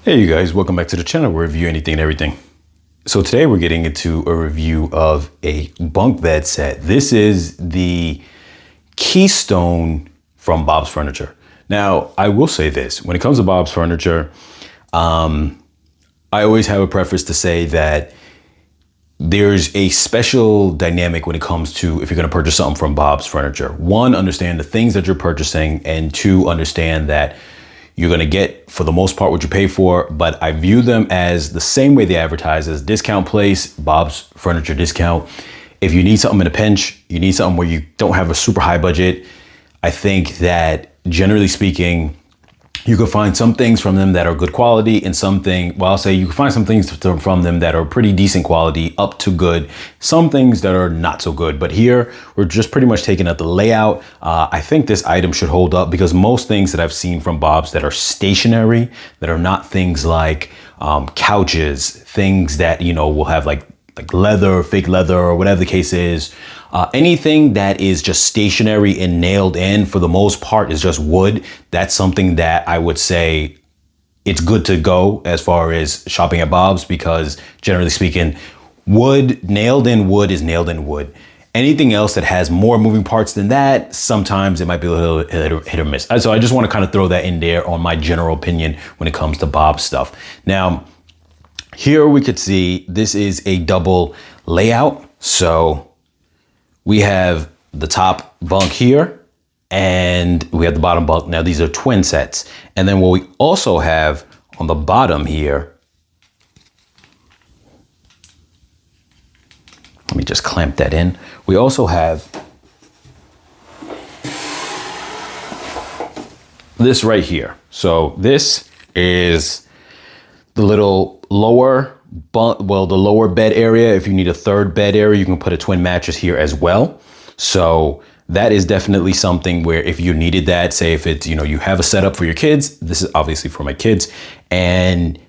Hey you guys, welcome back to the channel where we review anything and everything. So today we're getting into a review of a bunk bed set. This is the Keystone from Bob's Furniture. Now, I will say this, when it comes to Bob's Furniture, I always have a preface to say that there's a special dynamic when it comes to if you're going to purchase something from Bob's Furniture. One, understand the things that you're purchasing, and two, understand that you're going to get, for the most part, what you pay for. But I view them as the same way they advertise, as discount place, Bob's Furniture discount. If you need something in a pinch, you need something where you don't have a super high budget, I think that generally speaking, you can find some things from them that are good quality, and I'll say you can find some things from them that are pretty decent quality up to good, some things that are not so good. But here we're just pretty much taking out the layout. I think this item should hold up because most things that I've seen from Bob's that are stationary, that are not things like couches, things that, you know, will have like leather, fake leather, or whatever the case is. Anything that is just stationary and nailed in, for the most part, is just wood. That's something that I would say it's good to go as far as shopping at Bob's, because generally speaking, nailed in wood is nailed in wood. Anything else that has more moving parts than that, sometimes it might be a little hit or miss. So I just want to kind of throw that in there on my general opinion when it comes to Bob's stuff. Now, here we could see this is a double layout. So we have the top bunk here and we have the bottom bunk. Now these are twin sets. And then what we also have on the bottom here, let me just clamp that in. We also have this right here. So this is the little lower bunk, the lower bed area. If you need a third bed area, you can put a twin mattress here as well. So that is definitely something where if you needed that, say if it's, you know, you have a setup for your kids, this is obviously for my kids. And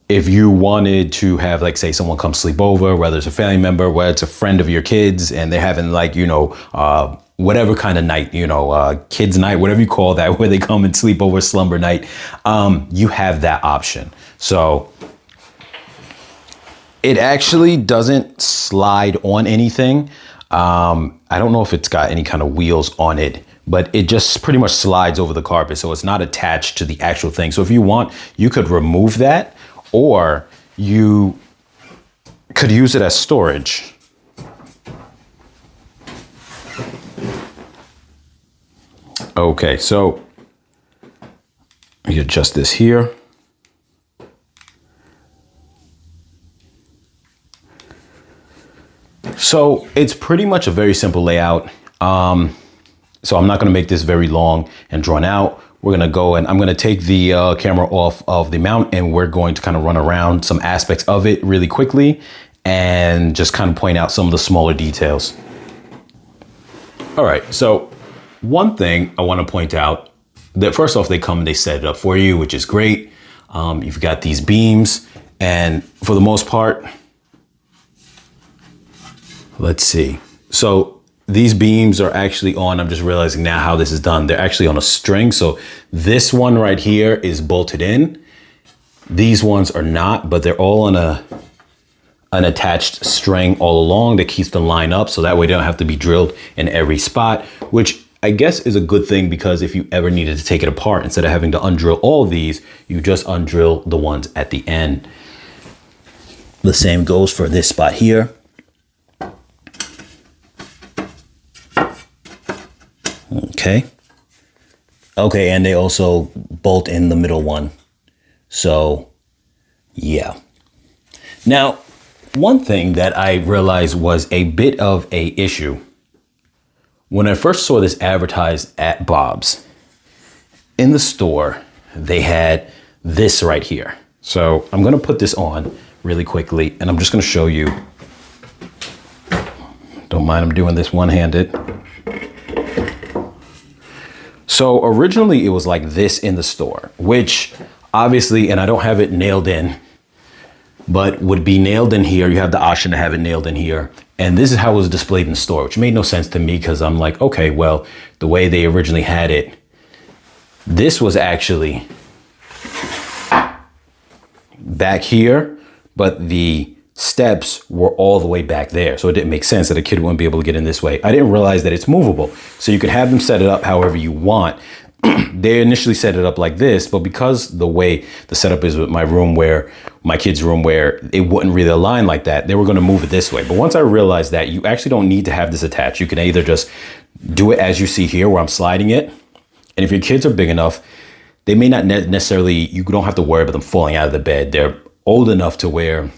if you wanted to have, like, say someone come sleep over, whether it's a family member, whether it's a friend of your kids, and they're having, like, you know, whatever kind of night, you know, kids night, whatever you call that, where they come and sleep over, slumber night, you have that option. So it actually doesn't slide on anything. I don't know if it's got any kind of wheels on it, but it just pretty much slides over the carpet. So it's not attached to the actual thing. So if you want, you could remove that, or you could use it as storage. Okay, so you adjust this here. So it's pretty much a very simple layout. So I'm not going to make this very long and drawn out. We're going to go and I'm going to take the camera off of the mount, and we're going to kind of run around some aspects of it really quickly and just kind of point out some of the smaller details. All right. So one thing I want to point out, that first off, they come and they set it up for you, which is great. You've got these beams, and for the most part, let's see. So these beams are actually on, I'm just realizing now how this is done. They're actually on a string. So this one right here is bolted in. These ones are not, but they're all on an attached string all along that keeps the line up. So that way they don't have to be drilled in every spot, which I guess is a good thing, because if you ever needed to take it apart, instead of having to undrill all these, you just undrill the ones at the end. The same goes for this spot here. Okay, and they also bolt in the middle one. So, yeah. Now, one thing that I realized was a bit of a issue. When I first saw this advertised at Bob's, in the store, they had this right here. So I'm going to put this on really quickly, and I'm just going to show you. Don't mind I'm doing this one-handed. So originally it was like this in the store, which obviously, and I don't have it nailed in, but would be nailed in here. You have the option to have it nailed in here. And this is how it was displayed in the store, which made no sense to me, because I'm like, okay, well, the way they originally had it, this was actually back here, but the steps were all the way back there. So it didn't make sense that a kid wouldn't be able to get in this way. I didn't realize that it's movable. So you could have them set it up however you want. They initially set it up like this, but because the way the setup is with my room, where my kids' room, where it wouldn't really align like that, they were going to move it this way. But once I realized that you actually don't need to have this attached, you can either just do it as you see here where I'm sliding it. And if your kids are big enough, they may not necessarily, you don't have to worry about them falling out of the bed. They're old enough to where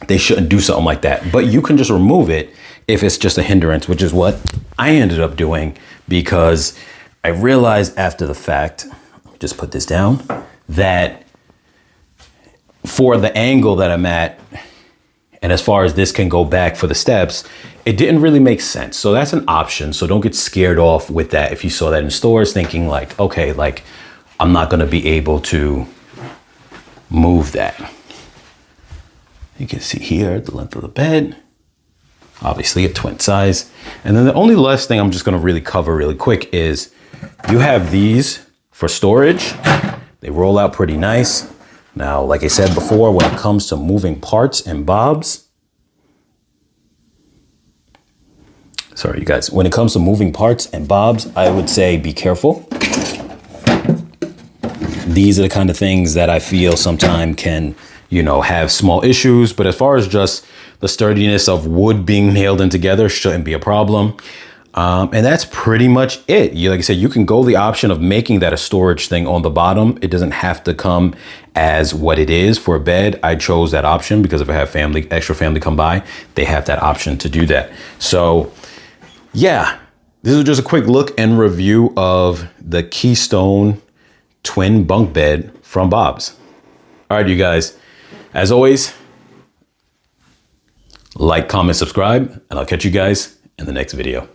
they shouldn't do something like that. But you can just remove it if it's just a hindrance, which is what I ended up doing, because I realized after the fact, let me just put this down, that for the angle that I'm at, and as far as this can go back for the steps, it didn't really make sense. So that's an option. So don't get scared off with that. If you saw that in stores thinking like, okay, like I'm not gonna be able to move that. You can see here the length of the bed, obviously a twin size. And then the only last thing I'm just gonna really cover really quick is you have these for storage. They roll out pretty nice. Now, like I said before, when it comes to moving parts and bobs, sorry, you guys, when it comes to moving parts and bobs, I would say be careful. These are the kind of things that I feel sometimes can, you know, have small issues. But as far as just the sturdiness of wood being nailed in together, shouldn't be a problem. And that's pretty much it. Like I said, you can go the option of making that a storage thing on the bottom. It doesn't have to come as what it is for a bed. I chose that option because if I have extra family come by, they have that option to do that. So yeah, this is just a quick look and review of the Keystone twin bunk bed from Bob's. All right, you guys, as always, like, comment, subscribe, and I'll catch you guys in the next video.